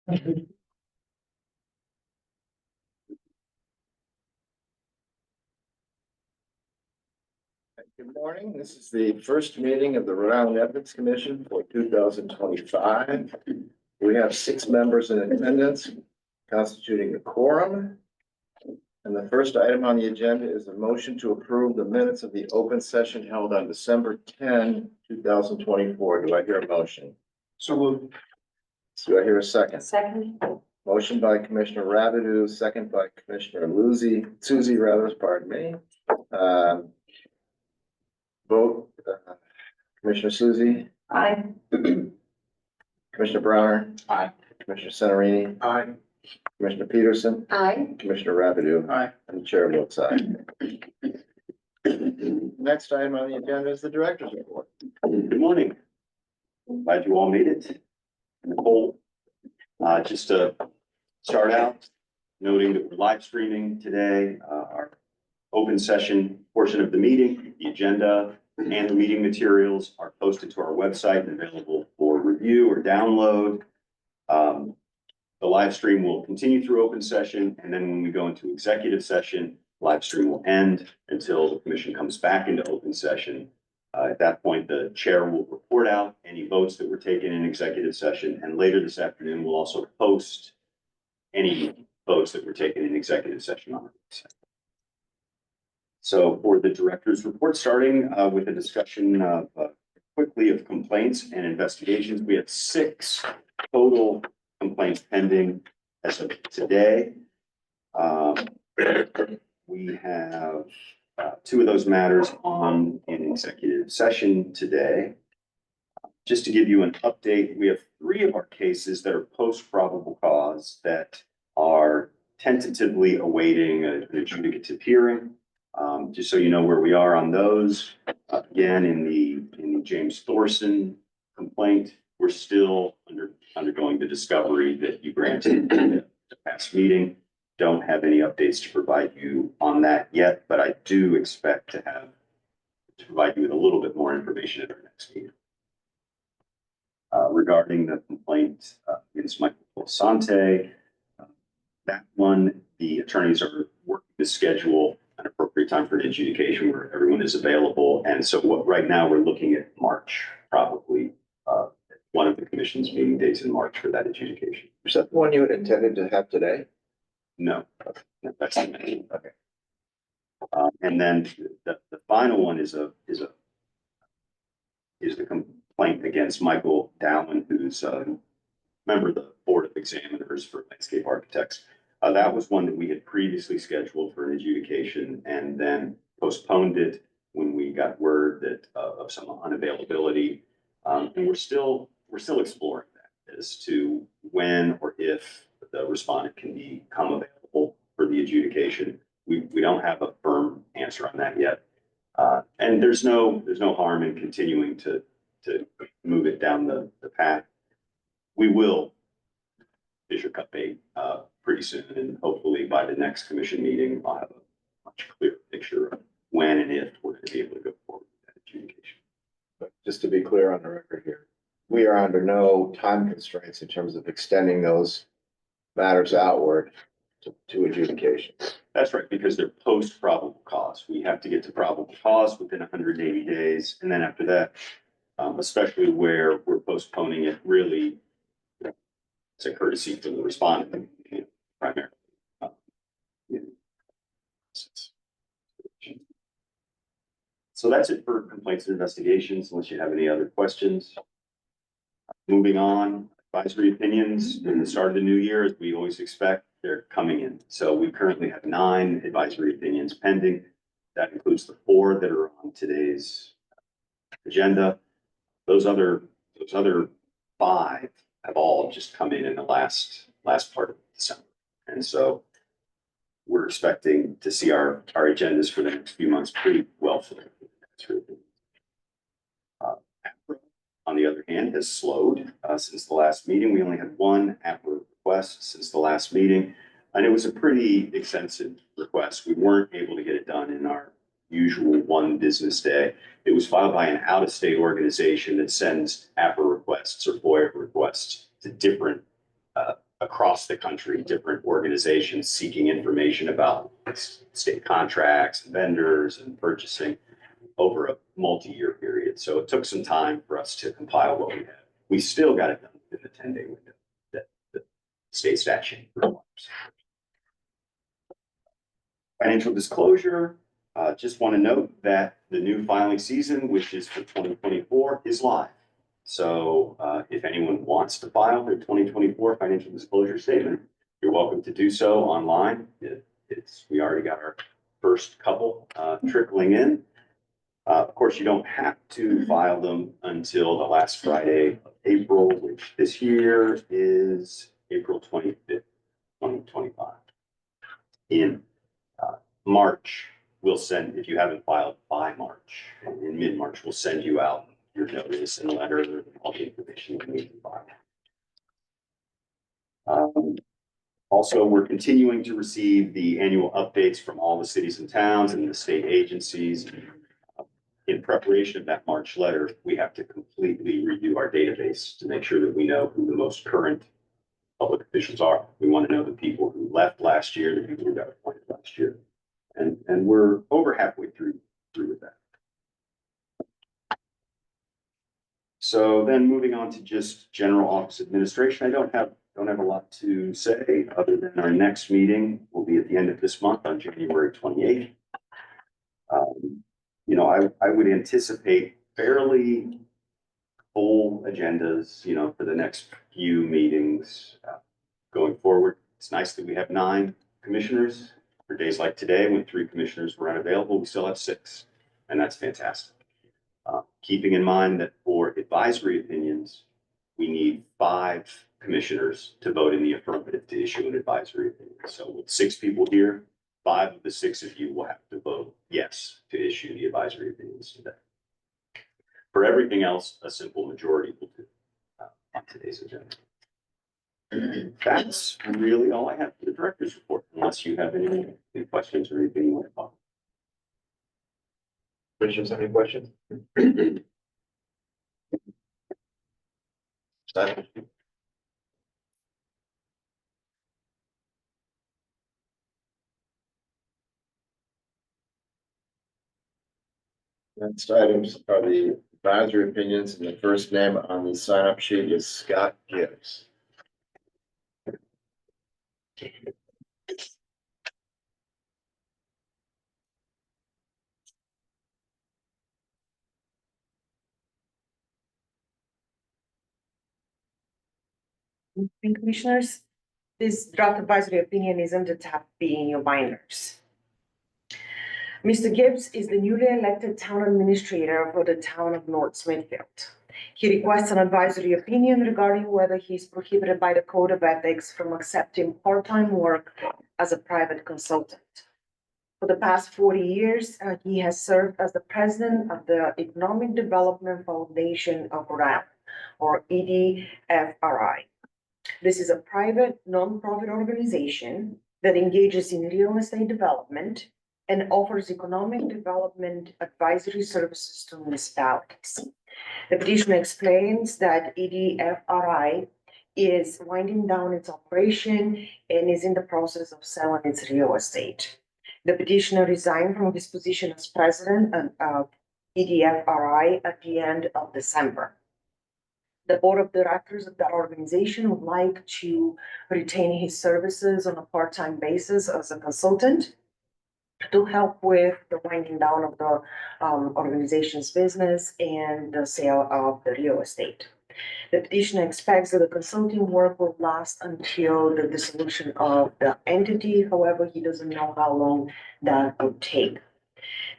Good morning. This is the first meeting of the Rhode Island Ethics Commission for 2025. We have 6 members in attendance, constituting a quorum. And the first item on the agenda is a motion to approve the minutes of the open session held on December 10, 2024. Do I hear a motion? So moved. Do I hear a second? Second. Motion by Commissioner Rabideau, second by Commissioner Susie, pardon me. Vote, Commissioner Susie, Aye. Commissioner Browner. Aye. Commissioner Centerini, Aye. Commissioner Peterson, Aye. Commissioner Rabideau, Aye. and the chair votes aye. Next item on the agenda is the director's report. Good morning. Glad you all made it. Nicole, just to start out, noting that we're live streaming today, our open session portion of the meeting, the agenda and the meeting materials are posted to our website and available for review or download. The live stream will continue through open session, and then when we go into executive session, live stream will end until the commission comes back into open session. At that point, the chair will report out any votes that were taken in executive session, and later this afternoon, we'll also post any votes that were taken in executive session on the website. So for the director's report, starting with a discussion of quickly of complaints and investigations, we have 6 total complaints pending as of today. We have 2 of those matters on in executive session today. Just to give you an update, we have 3 of our cases that are post probable cause that are tentatively awaiting an adjudicative hearing. Just so you know where we are on those. Again, in the James Thorson complaint, we're still undergoing the discovery that you granted in the past meeting. Don't have any updates to provide you on that yet, but I do expect to provide you with a little bit more information at our next meeting. Regarding the complaint against Michael Pulsante, that one, the attorneys are working to schedule an appropriate time for an adjudication where everyone is available. And so right now we're looking at March, probably one of the commission's meeting dates in March for that adjudication. Is that the one you had intended to have today? No, that's the main. Okay. And then the final one is the complaint against Michael Dallin, who's a member of the Board of Examiners for Landscape Architects. That was one that we had previously scheduled for an adjudication and then postponed it when we got word that of some unavailability. And we're still exploring that as to when or if the respondent can become available for the adjudication. We don't have a firm answer on that yet. And there's no harm in continuing to move it down the path. We will fish or cut bait pretty soon, and hopefully by the next commission meeting, I'll have a much clearer picture of when and if we're going to be able to go forward with that adjudication. But just to be clear on the record here, we are under no time constraints in terms of extending those matters outward to adjudication. That's right, because they're post probable cause. We have to get to probable cause within 180 days. And then after that, especially where we're postponing it, really, it's a courtesy for the respondent, primarily. So that's it for complaints and investigations, unless you have any other questions. Moving on, advisory opinions in the start of the new year, as we always expect, they're coming in. So we currently have 9 advisory opinions pending. That includes the 4 that are on today's agenda. Those other 5 have all just come in the last part of December. And so we're expecting to see our agendas for the next few months pretty well filled. On the other hand, has slowed since the last meeting. We only had 1 APRA request since the last meeting, and it was a pretty extensive request. We weren't able to get it done in our usual 1 business day. It was filed by an out-of-state organization that sends APRA requests or FOIA requests to different across the country, different organizations seeking information about state contracts, vendors, and purchasing over a multi-year period. So it took some time for us to compile what we had. We still got it done within the 10-day window that the state statute requires. Financial disclosure, just want to note that the new filing season, which is for 2024, is live. So if anyone wants to file their 2024 financial disclosure statement, you're welcome to do so online. We already got our first couple trickling in. Of course, you don't have to file them until the last Friday of April, which this year is April 25th, 2025. In March, we'll send, if you haven't filed by March, in mid-March, we'll send you out your notice and letter and all the information you need to file. Also, we're continuing to receive the annual updates from all the cities and towns and the state agencies. In preparation of that March letter, we have to completely redo our database to make sure that we know who the most current public officials are. We want to know the people who left last year, the people who got appointed last year. And we're over halfway through with that. So then moving on to just general office administration, I don't have a lot to say other than our next meeting will be at the end of this month on January 28th. You know, I would anticipate fairly full agendas, you know, for the next few meetings going forward. It's nice that we have 9 commissioners. For days like today, when 3 commissioners were unavailable, we still have 6, and that's fantastic. Keeping in mind that for advisory opinions, we need 5 commissioners to vote in the affirmative to issue an advisory opinion. So with 6 people here, 5 of the 6 of you will have to vote yes to issue the advisory opinions today. For everything else, a simple majority will do on today's agenda. That's really all I have for the director's report, unless you have any questions or anything you want to talk. Commissioners, any questions? Second. Next items are the advisory opinions, and the first name on the sign-up sheet is Scott Gibbs. And commissioners, this draft advisory opinion is on the top in your binders. Mr. Gibbs is the newly elected town administrator for the town of North Smithfield. He requests an advisory opinion regarding whether he is prohibited by the Code of Ethics from accepting part-time work as a private consultant. For the past 40 years, he has served as the president of the Economic Development Foundation of Rhode Island, or EDFRI. This is a private nonprofit organization that engages in real estate development and offers economic development advisory services to municipalities. The petition explains that EDFRI is winding down its operation and is in the process of selling its real estate. The petitioner resigned from his position as president of EDFRI at the end of December. The board of directors of that organization would like to retain his services on a part-time basis as a consultant to help with the winding down of the organization's business and the sale of the real estate. The petitioner expects that the consulting work will last until the dissolution of the entity. However, he doesn't know how long that would take.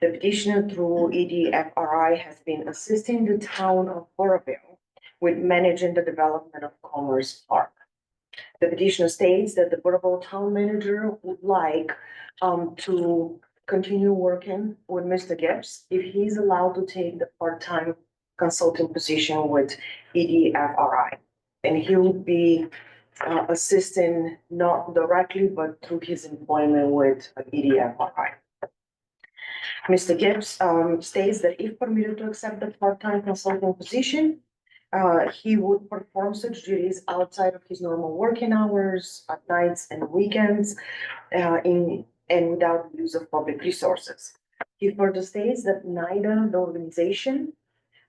The petitioner through EDFRI has been assisting the town of Burrillville with managing the development of Commerce Park. The petitioner states that the Burrillville town manager would like to continue working with Mr. Gibbs if he's allowed to take the part-time consulting position with EDFRI. And he will be assisting not directly, but through his employment with EDFRI. Mr. Gibbs states that if permitted to accept the part-time consulting position, He would perform such duties outside of his normal working hours, at nights and weekends, and without the use of public resources. He further states that neither the organization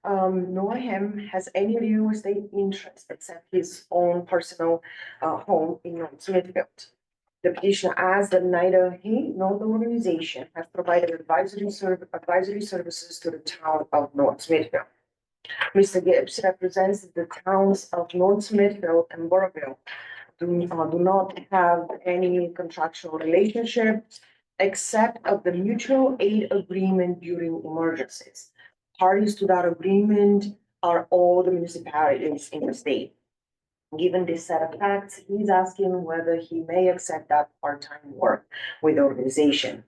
nor him has any real estate interest except his own personal home in North Smithfield. The petitioner adds that neither he nor the organization has provided advisory services to the town of North Smithfield. Mr. Gibbs represents the towns of North Smithfield and Burrville do not have any contractual relationship except of the mutual aid agreement during emergencies. Parties to that agreement are all the municipalities in the state. Given this set of facts, he's asking whether he may accept that part-time work with the organization.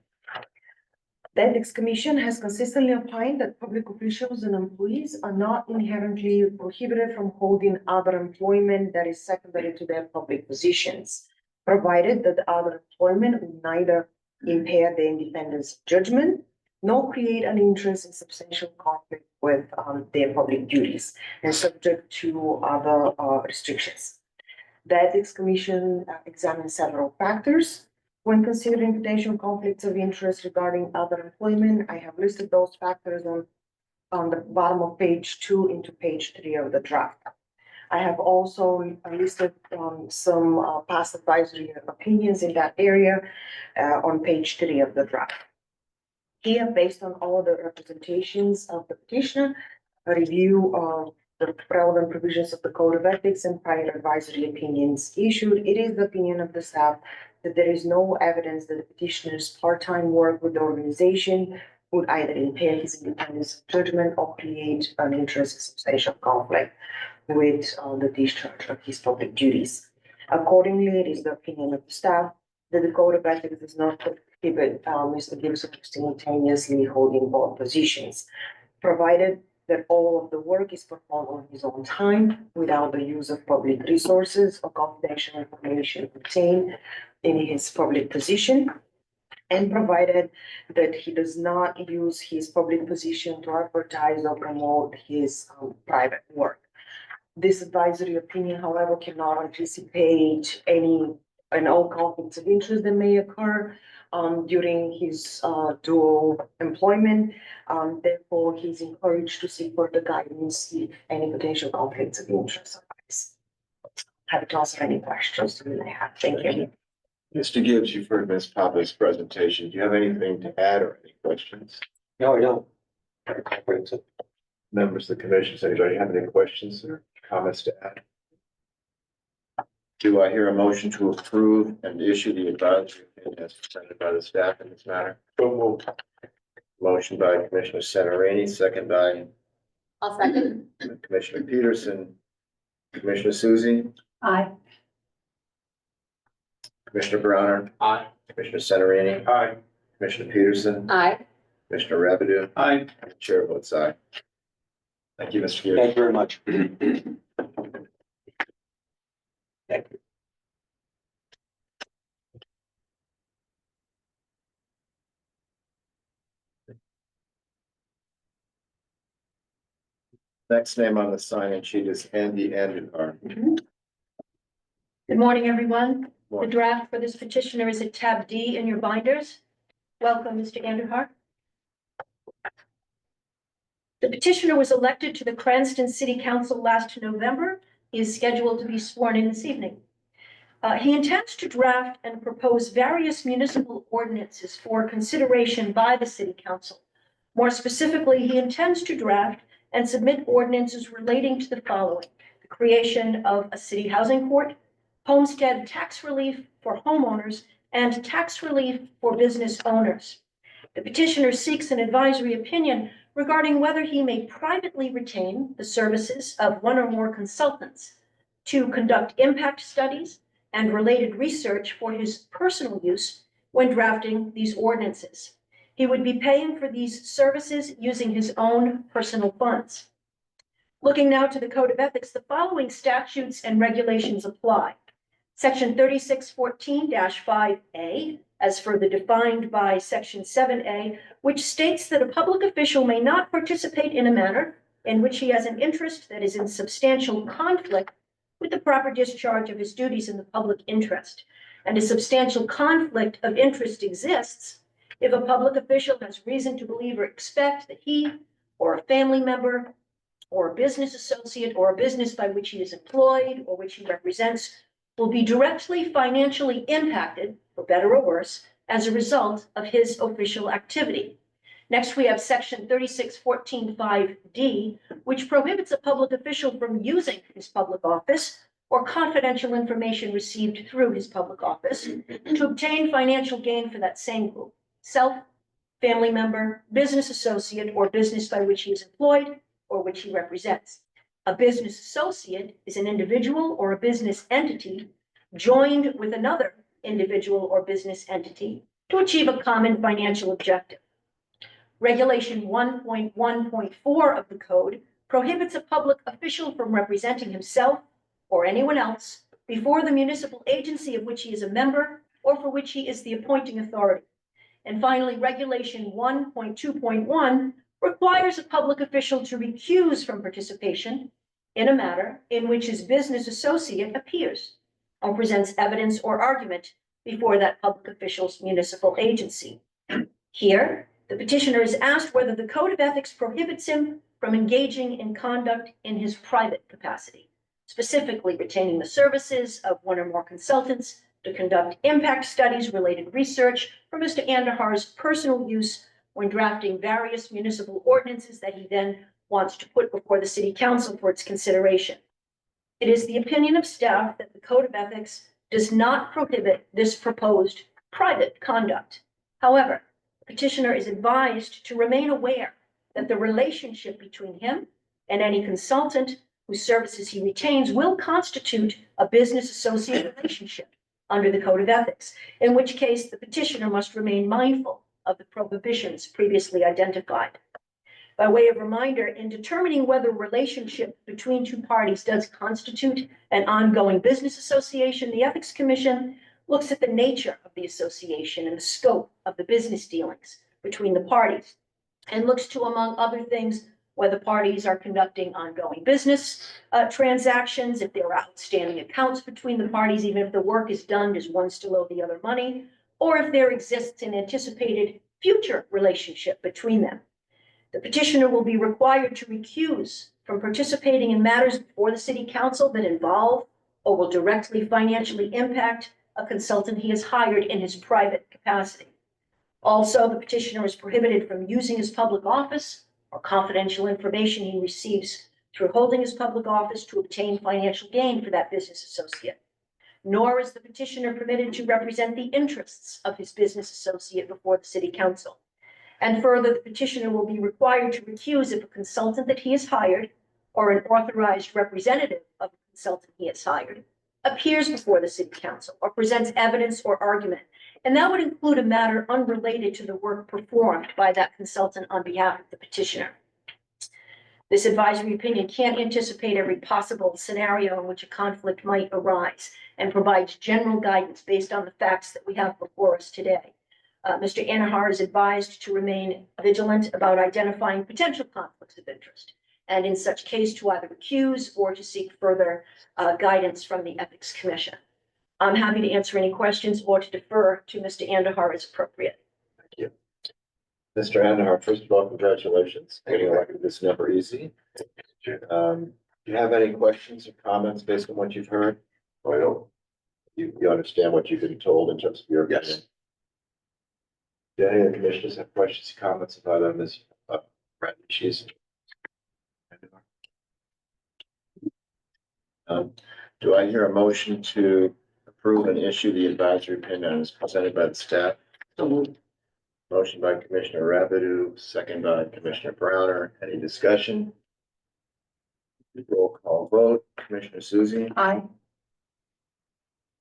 The Ethics Commission has consistently opined that public officials and employees are not inherently prohibited from holding other employment that is secondary to their public positions, provided that the other employment will neither impair the independence of judgment nor create an interest in substantial conflict with their public duties and subject to other restrictions. The Ethics Commission examines several factors when considering potential conflicts of interest regarding other employment. I have listed those factors on the bottom of page 2 into page 3 of the draft. I have also listed some past advisory opinions in that area on page 3 of the draft. Here, based on all the representations of the petitioner, a review of the relevant provisions of the Code of Ethics and prior advisory opinions issued, it is the opinion of the staff that there is no evidence that the petitioner's part-time work with the organization would either impair his independence of judgment or create an interest in substantial conflict with the discharge of his public duties. Accordingly, it is the opinion of the staff that the Code of Ethics does not prohibit Mr. Gibbs from simultaneously holding both positions, provided that all of the work is performed on his own time without the use of public resources or confidential information obtained in his public position, and provided that he does not use his public position to advertise or promote his private work. This advisory opinion, however, cannot anticipate any and all conflicts of interest that may occur during his dual employment. Therefore, he's encouraged to seek further guidance if any potential conflicts of interest arise. Happy to answer any questions you may have. Thank you. Mr. Gibbs, you've heard Ms. Papa's presentation. Do you have anything to add or any questions? No, I don't. Very comprehensive. Members of the commission, does anybody have any questions or comments to add? Do I hear a motion to approve and issue the advisory opinion as presented by the staff in this matter? So moved. Motion by Commissioner Santorini, second by I'll second. Commissioner Peterson. Commissioner Susie, Aye. Commissioner Bronner, Aye. Commissioner Santorini, Aye. Commissioner Peterson, Aye. Commissioner Rabideau, Aye. and the chair votes aye. Thank you, Mr. Gibbs. Thank you very much. Thank you. Next name on the sign-in sheet is Andy Andujar. Good morning, everyone. The Morning. draft for this petitioner is at tab D in your binders. Welcome, Mr. Anderhart. The petitioner was elected to the Cranston City Council last November. He is scheduled to be sworn in this evening. He intends to draft and propose various municipal ordinances for consideration by the City Council. More specifically, he intends to draft and submit ordinances relating to the following: the creation of a city housing court, homestead tax relief for homeowners, and tax relief for business owners. The petitioner seeks an advisory opinion regarding whether he may privately retain the services of one or more consultants to conduct impact studies and related research for his personal use when drafting these ordinances. He would be paying for these services using his own personal funds. Looking now to the Code of Ethics, the following statutes and regulations apply. Section 3614-5A, as further defined by Section 7A, which states that a public official may not participate in a manner in which he has an interest that is in substantial conflict with the proper discharge of his duties in the public interest. And a substantial conflict of interest exists if a public official has reason to believe or expect that he or a family member or a business associate or a business by which he is employed or which he represents will be directly financially impacted, for better or worse, as a result of his official activity. Next, we have section 3614(5)(d), which prohibits a public official from using his public office or confidential information received through his public office to obtain financial gain for that same group, self, family member, business associate, or business by which he is employed or which he represents. A business associate is an individual or a business entity joined with another individual or business entity to achieve a common financial objective. Regulation 1.1.4 of the code prohibits a public official from representing himself or anyone else before the municipal agency of which he is a member or for which he is the appointing authority. And finally, Regulation 1.2.1 requires a public official to recuse from participation in a matter in which his business associate appears or presents evidence or argument before that public official's municipal agency. Here, the petitioner is asked whether the Code of Ethics prohibits him from engaging in conduct in his private capacity, specifically retaining the services of one or more consultants to conduct impact studies related research for Mr. Andujar's personal use when drafting various municipal ordinances that he then wants to put before the City Council for its consideration. It is the opinion of staff that the Code of Ethics does not prohibit this proposed private conduct. However, the petitioner is advised to remain aware that the relationship between him and any consultant whose services he retains will constitute a business associate relationship under the Code of Ethics, in which case the petitioner must remain mindful of the prohibitions previously identified. By way of reminder, in determining whether a relationship between two parties does constitute an ongoing business association, the Ethics Commission looks at the nature of the association and the scope of the business dealings between the parties, and looks to, among other things, whether parties are conducting ongoing business transactions, if there are outstanding accounts between the parties, even if the work is done, does one still owe the other money, or if there exists an anticipated future relationship between them. The petitioner will be required to recuse from participating in matters before the City Council that involve or will directly financially impact a consultant he has hired in his private capacity. Also, the petitioner is prohibited from using his public office or confidential information he receives through holding his public office to obtain financial gain for that business associate. Nor is the petitioner permitted to represent the interests of his business associate before the City Council. And further, the petitioner will be required to recuse if a consultant that he has hired or an authorized representative of the consultant he has hired appears before the City Council or presents evidence or argument. And that would include a matter unrelated to the work performed by that consultant on behalf of the petitioner. This advisory opinion can't anticipate every possible scenario in which a conflict might arise and provides general guidance based on the facts that we have before us today. Mr. Andujar is advised to remain vigilant about identifying potential conflicts of interest, and in such case to either recuse or to seek further guidance from the Ethics Commission. I'm happy to answer any questions or to defer to Mr. Andujar as appropriate. Thank you. Mr. Andujar, first of all, congratulations. Getting elected is never easy. Do you have any questions or comments based on what you've heard? Or I don't, you understand what you've been told in terms of your opinion? Yes. Do any of the commissioners have questions, or comments about this issues? Do I hear a motion to approve and issue the advisory opinion as presented by the staff? Motion by Commissioner Rabideau, second by Commissioner Browner. Any discussion? Roll call vote. Commissioner Susie? Aye.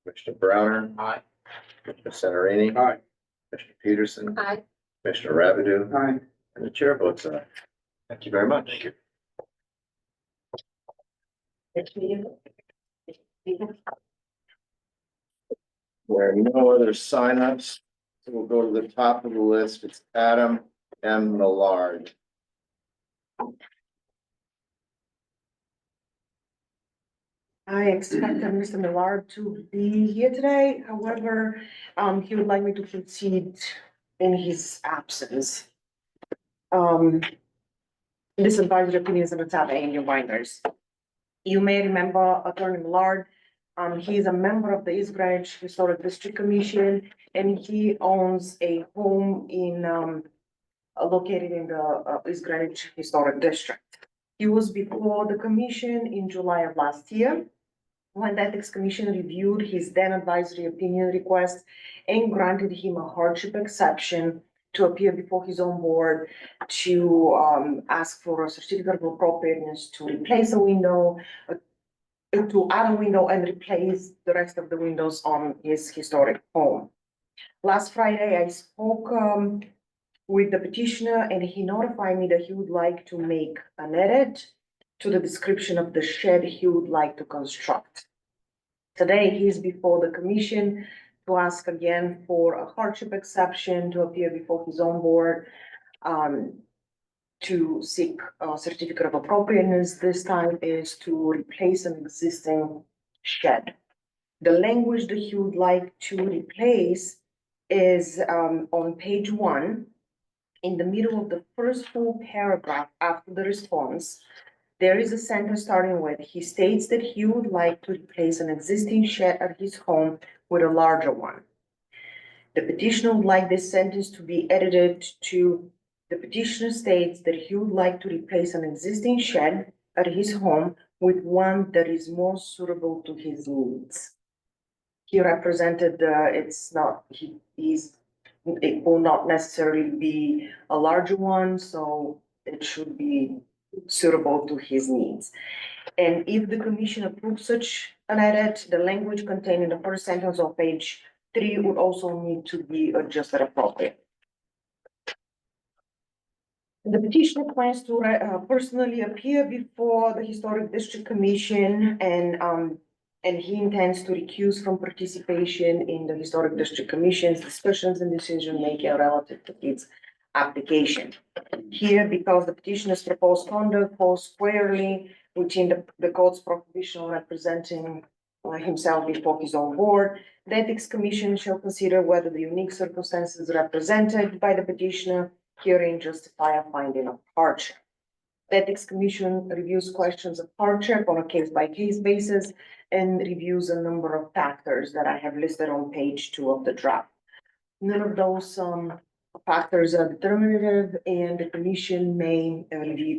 Commissioner Browner? Aye. Commissioner Centarini? Aye. Commissioner Peterson? Aye. Commissioner Rabideau? Aye. And the chair votes aye. Thank you very much. Thank you. Next meeting. There are no other signups, so we'll go to the top of the list. It's Adam M. Millard. I expected Mr. Millard to be here today, however, he would like me to proceed in his absence. This advisory opinion is on the tab A in your binders. You may remember Attorney Millard, he is a member of the East Greenwich Historic District Commission, and he owns a home located in the East Greenwich Historic District. He was before the commission in July of last year, when the Ethics Commission reviewed his then advisory opinion request and granted him a hardship exception to appear before his own board to ask for a certificate of appropriateness to replace a window, to add a window and replace the rest of the windows on his historic home. Last Friday, I spoke with the petitioner, and he notified me that he would like to make an edit to the description of the shed he would like to construct. Today, he is before the commission to ask again for a hardship exception to appear before his own board, to seek a certificate of appropriateness. This time is to replace an existing shed. The language that he would like to replace is on page 1. In the middle of the first full paragraph after the response, there is a sentence starting with, he states that he would like to replace an existing shed at his home with a larger one. The petitioner would like this sentence to be edited to, the petitioner states that he would like to replace an existing shed at his home with one that is more suitable to his needs. He represented, it will not necessarily be a larger one, so it should be suitable to his needs. And if the commission approves such an edit, the language contained in the first sentence of page 3 would also need to be adjusted appropriately. The petitioner plans to personally appear before the Historic District Commission, and he intends to recuse from participation in the Historic District Commission's discussions and decision-making relative to its application. Here, because the petitioner's proposed conduct falls squarely within the code's prohibition on representing himself before his own board, the Ethics Commission shall consider whether the unique circumstances represented by the petitioner herein justify a finding of hardship. The Ethics Commission reviews questions of hardship on a case-by-case basis and reviews a number of factors that I have listed on page 2 of the draft. None of those factors are determinative, and the commission may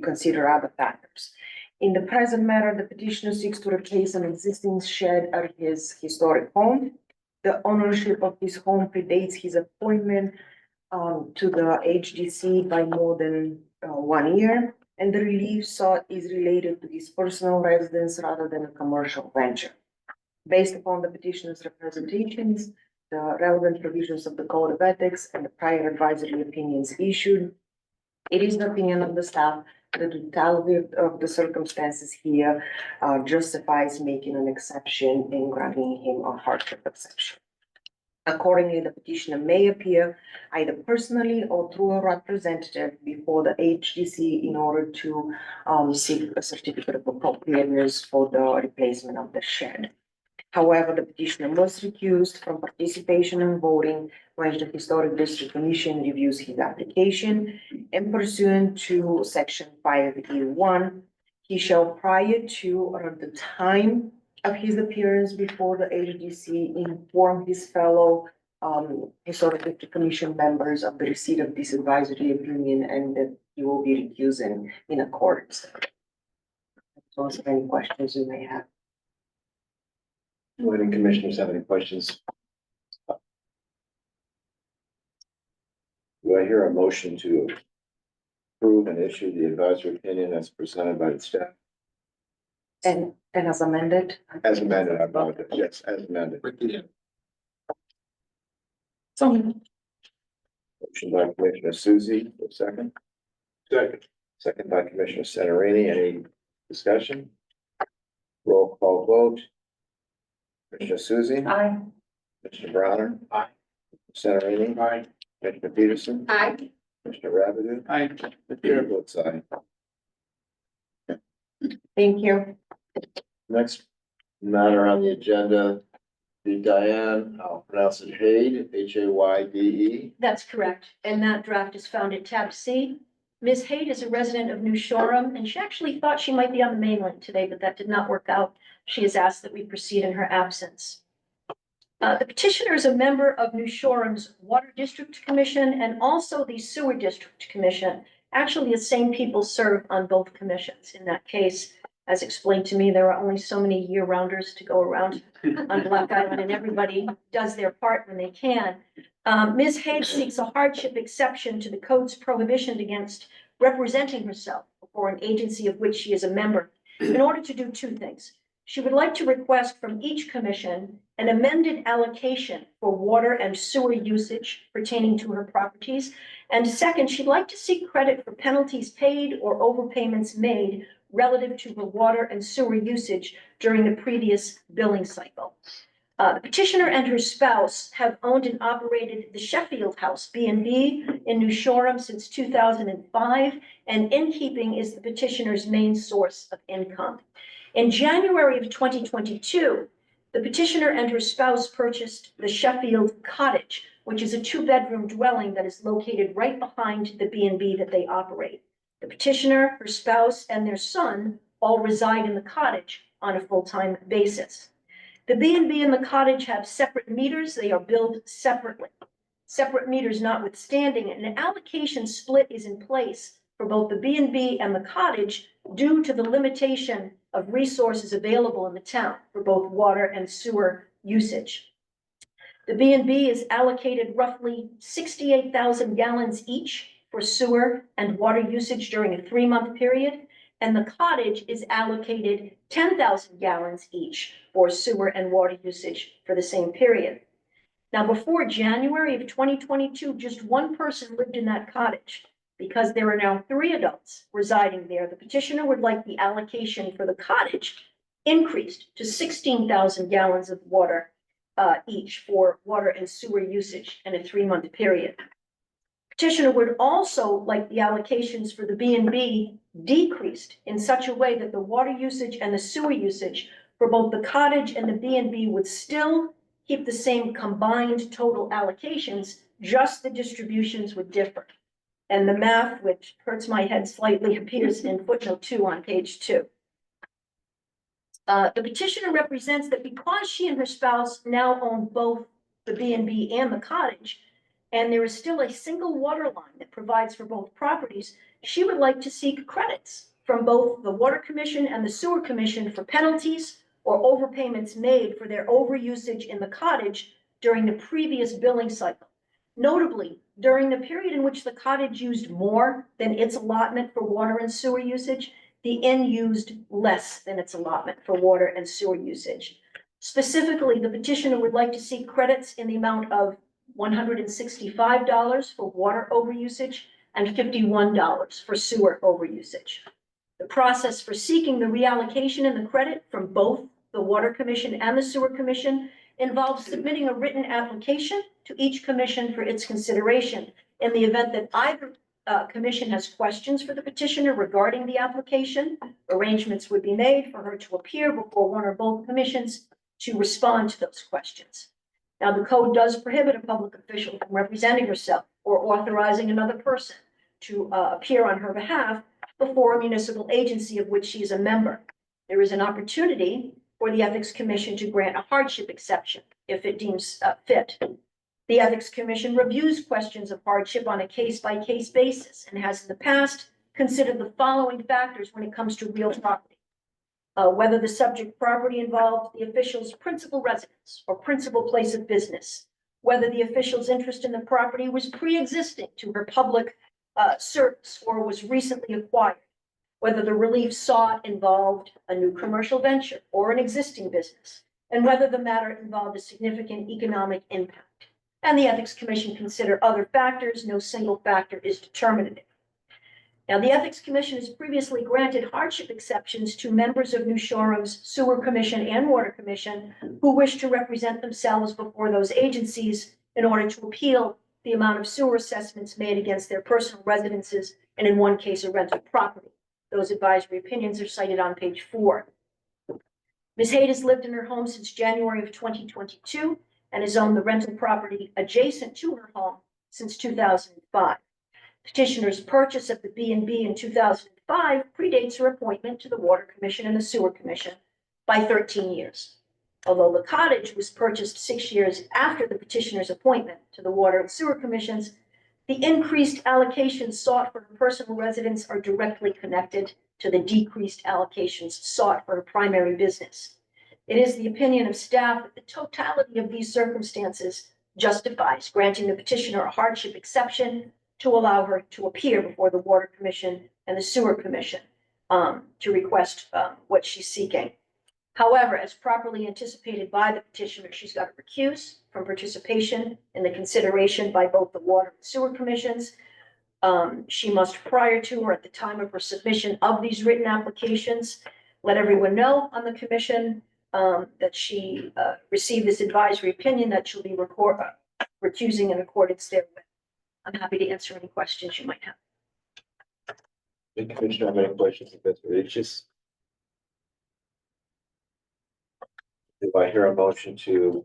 consider other factors. In the present matter, the petitioner seeks to replace an existing shed at his historic home. The ownership of his home predates his appointment to the HDC by more than 1 year, and the relief sought is related to his personal residence rather than a commercial venture. Based upon the petitioner's representations, the relevant provisions of the Code of Ethics, and the prior advisory opinions issued, it is the opinion of the staff that the totality of the circumstances here justifies making an exception and granting him a hardship exception. Accordingly, the petitioner may appear either personally or through a representative before the HDC in order to seek a certificate of appropriateness for the replacement of the shed. However, the petitioner must recuse from participation and voting when the Historic District Commission reviews his application, and pursuant to section 5E1, he shall, prior to or at the time of his appearance before the HDC, inform his fellow Historic District Commission members of the receipt of this advisory opinion, and that he will be recusing in accordance. So, answer any questions you may have. Do any commissioners have any questions? Do I hear a motion to approve and issue the advisory opinion as presented by the staff? And as amended? As amended, I apologize. Yes, as amended. So. Motion by Commissioner Susie, for a second. Second by Commissioner Centerini. Any discussion? Roll call vote. Commissioner Susie. Aye. Commissioner Browner. Aye. Centerini. Aye. Commissioner Peterson. Aye. Commissioner Rabideau. Aye. The chair votes aye. Thank you. Next matter on the agenda, be Diane, I'll pronounce it Hayde, Hayde. That's correct, and that draft is found at tab C. Ms. Haid is a resident of New Shoreham, and she actually thought she might be on the mainland today, but that did not work out. She has asked that we proceed in her absence. The petitioner is a member of New Shoreham's Water District Commission and also the Sewer District Commission. Actually, the same people serve on both commissions. In that case, as explained to me, there are only so many year-rounders to go around on Black Island, and everybody does their part when they can. Ms. Haid seeks a hardship exception to the code's prohibition against representing herself before an agency of which she is a member in order to do two things. She would like to request from each commission an amended allocation for water and sewer usage pertaining to her properties. And second, she'd like to seek credit for penalties paid or overpayments made relative to her water and sewer usage during the previous billing cycle. The petitioner and her spouse have owned and operated the Sheffield House B&B in New Shoreham since 2005, and innkeeping is the petitioner's main source of income. In January of 2022, the petitioner and her spouse purchased the Sheffield Cottage, which is a two-bedroom dwelling that is located right behind the B&B that they operate. The petitioner, her spouse, and their son all reside in the cottage on a full-time basis. The B&B and the cottage have separate meters. They are billed separately. Separate meters notwithstanding, an allocation split is in place for both the B&B and the cottage due to the limitation of resources available in the town for both water and sewer usage. The B&B is allocated roughly 68,000 gallons each for sewer and water usage during a 3-month period, and the cottage is allocated 10,000 gallons each for sewer and water usage for the same period. Now, before January of 2022, just one person lived in that cottage. Because there are now 3 adults residing there, the petitioner would like the allocation for the cottage increased to 16,000 gallons of water each for water and sewer usage in a 3-month period. Petitioner would also like the allocations for the B&B decreased in such a way that the water usage and the sewer usage for both the cottage and the B&B would still keep the same combined total allocations, just the distributions would differ. And the math, which hurts my head slightly, appears in footnote 2 on page 2. The petitioner represents that because she and her spouse now own both the B&B and the cottage, and there is still a single water line that provides for both properties, she would like to seek credits from both the Water Commission and the Sewer Commission for penalties or overpayments made for their overusage in the cottage during the previous billing cycle. Notably, during the period in which the cottage used more than its allotment for water and sewer usage, the inn used less than its allotment for water and sewer usage. Specifically, the petitioner would like to seek credits in the amount of $165 for water overusage and $51 for sewer overusage. The process for seeking the reallocation and the credit from both the Water Commission and the Sewer Commission involves submitting a written application to each commission for its consideration. In the event that either commission has questions for the petitioner regarding the application, arrangements would be made for her to appear before one or both commissions to respond to those questions. Now, the code does prohibit a public official from representing herself or authorizing another person to appear on her behalf before a municipal agency of which she is a member. There is an opportunity for the Ethics Commission to grant a hardship exception if it deems fit. The Ethics Commission reviews questions of hardship on a case-by-case basis and has in the past considered the following factors when it comes to real property. Whether the subject property involved the official's principal residence or principal place of business, whether the official's interest in the property was pre-existing to her public service or was recently acquired, whether the relief sought involved a new commercial venture or an existing business, and whether the matter involved a significant economic impact. And the Ethics Commission consider other factors. No single factor is determinative. Now, the Ethics Commission has previously granted hardship exceptions to members of New Shoreham's Sewer Commission and Water Commission who wish to represent themselves before those agencies in order to appeal the amount of sewer assessments made against their personal residences and, in one case, a rental property. Those advisory opinions are cited on page 4. Ms. Haid has lived in her home since January of 2022 and has owned the rental property adjacent to her home since 2005. Petitioner's purchase of the B&B in 2005 predates her appointment to the Water Commission and the Sewer Commission by 13 years. Although the cottage was purchased 6 years after the petitioner's appointment to the Water and Sewer Commissions, the increased allocations sought for her personal residence are directly connected to the decreased allocations sought for her primary business. It is the opinion of staff that the totality of these circumstances justifies granting the petitioner a hardship exception to allow her to appear before the Water Commission and the Sewer Commission to request what she's seeking. However, as properly anticipated by the petitioner, she's got to recuse from participation in the consideration by both the Water and Sewer Commissions. She must, prior to or at the time of her submission of these written applications, let everyone know on the commission that she received this advisory opinion that she'll be recusing in accordance therewith. I'm happy to answer any questions you might have. The commissioner have any questions of Mr. Riches? Do I hear a motion to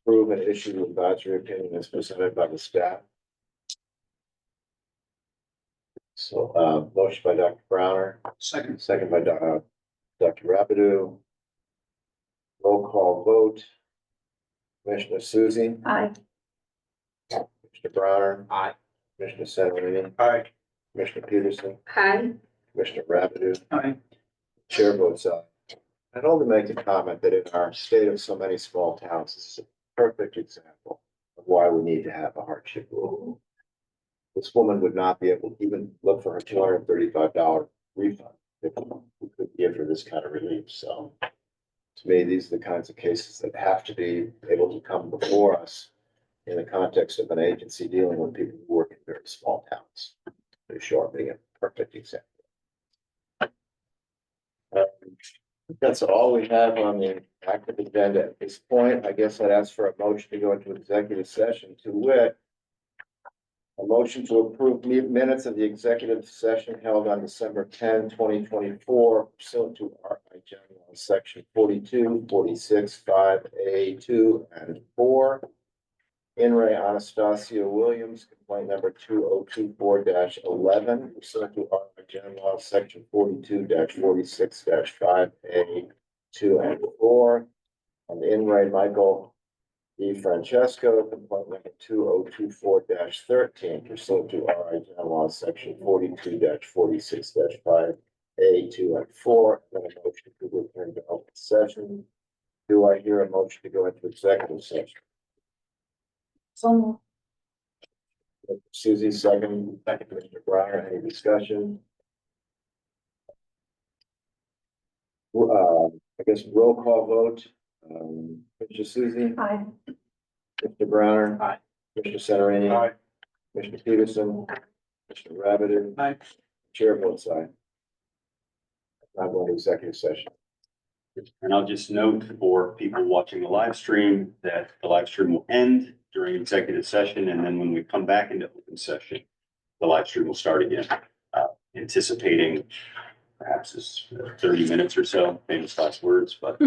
approve and issue the advisory opinion as presented by the staff? So, motion by Dr. Browner, Second. second by Dr. Rapidu. Roll call vote. Commissioner Susie, Aye. Mr. Browner, Aye. Commissioner Severini, Aye. Commissioner Peterson, Aye. Commissioner Rapidu. Aye. Chair votes aye. I'd only make the comment that in our state of so many small towns, this is a perfect example of why we need to have a hardship rule. This woman would not be able to even look for her $235 refund if we could give her this kind of relief. So to me, these are the kinds of cases that have to be able to come before us in the context of an agency dealing with people who work in very small towns. They're short being a perfect example. That's all we have on the active agenda at this point. I guess I'd ask for a motion to go into executive session, to wit, a motion to approve minutes of the executive session held on December 10, 2024, pursuant to RI General Law, Section 42, 46, 5A, 2, and 4. In re Anastasia Williams, complaint number 2024-11, pursuant to RI General Law, Section 42-46-5A, 2, and 4. And in re Michael D. Francesco, complaint number 2024-13, pursuant to RI General Law, Section 42-46-5A, 2, and 4. Then a motion to return to open session. Do I hear a motion to go into executive session? So Susie, second, Mr. Browner, any discussion? I guess roll call vote. Mr. Susie, Aye. Mr. Browner. Aye. Mr. Severini. Aye. Mr. Peterson. Mr. Rabideau. Aye. Chair votes aye. I'm going to executive session. And I'll just note for people watching the live stream that the live stream will end during executive session. And then when we come back into open session, the live stream will start again, anticipating perhaps this 30 minutes or so, famous last words, but